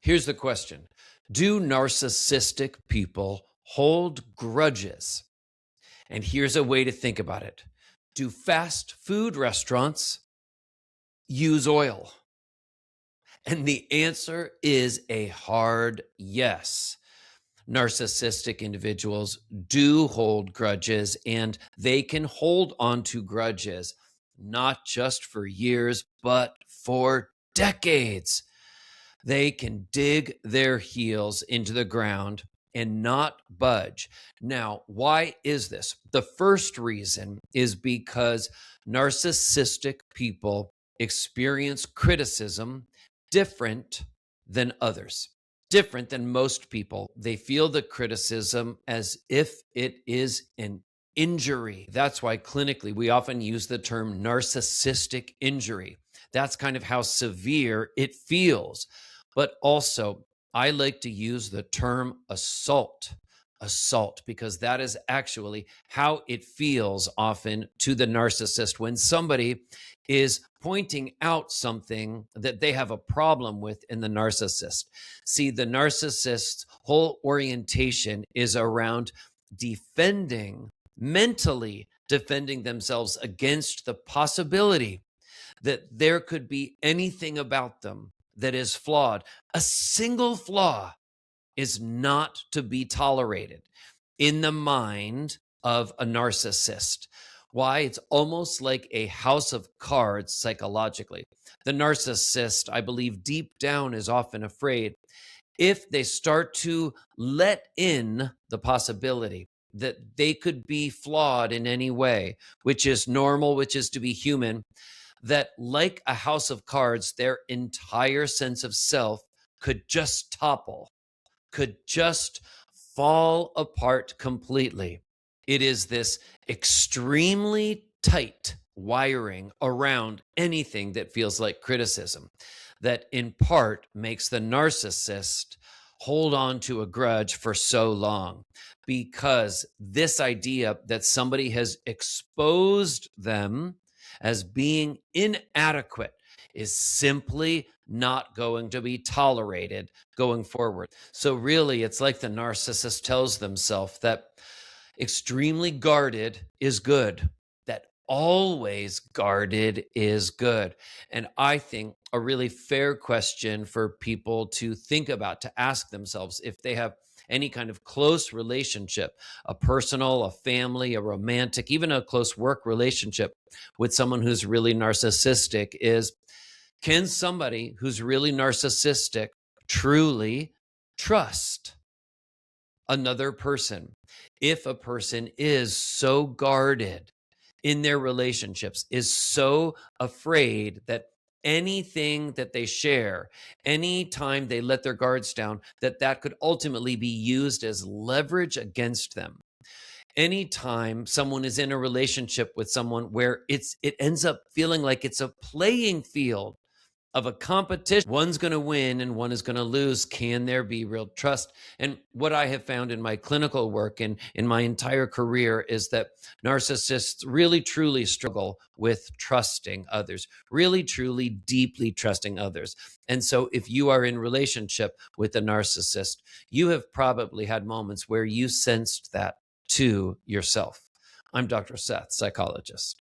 Here's the question. Do narcissistic people hold grudges? And here's a way to think about it. Do fast food restaurants use oil? And the answer is a hard yes. Narcissistic individuals do hold grudges, and they can hold on to grudges, not just for years, but for decades. They can dig their heels into the ground and not budge. Now, why is this? The first reason is because narcissistic people experience criticism different than others, different than most people. They feel the criticism as if it is an injury. That's why clinically we often use the term narcissistic injury. That's kind of how severe it feels. But also, I like to use the term assault, because that is actually how it feels often to the narcissist when somebody is pointing out something that they have a problem with in the narcissist. See, the narcissist's whole orientation is around mentally defending themselves against the possibility that there could be anything about them that is flawed. A single flaw is not to be tolerated in the mind of a narcissist. Why? It's almost like a house of cards psychologically. The narcissist, I believe, deep down is often afraid if they start to let in the possibility that they could be flawed in any way, which is normal, which is to be human, that like a house of cards, their entire sense of self could just topple, could just fall apart completely. It is this extremely tight wiring around anything that feels like criticism that in part makes the narcissist hold on to a grudge for so long, because this idea that somebody has exposed them as being inadequate is simply not going to be tolerated going forward. So really, it's like the narcissist tells themselves that extremely guarded is good, that always guarded is good. And I think a really fair question for people to think about, to ask themselves if they have any kind of close relationship, a personal, a family, a romantic, even a close work relationship with someone who's really narcissistic, is can somebody who's really narcissistic truly trust another person? If a person is so guarded in their relationships, is so afraid that anything that they share, anytime they let their guards down, that could ultimately be used as leverage against them. Anytime someone is in a relationship with someone where it ends up feeling like it's a playing field of a competition, one's going to win and one is going to lose, can there be real trust? And what I have found in my clinical work and in my entire career is that narcissists really truly struggle with trusting others, really truly deeply trusting others. And so if you are in relationship with a narcissist, you have probably had moments where you sensed that to yourself. I'm Dr. Seth, psychologist.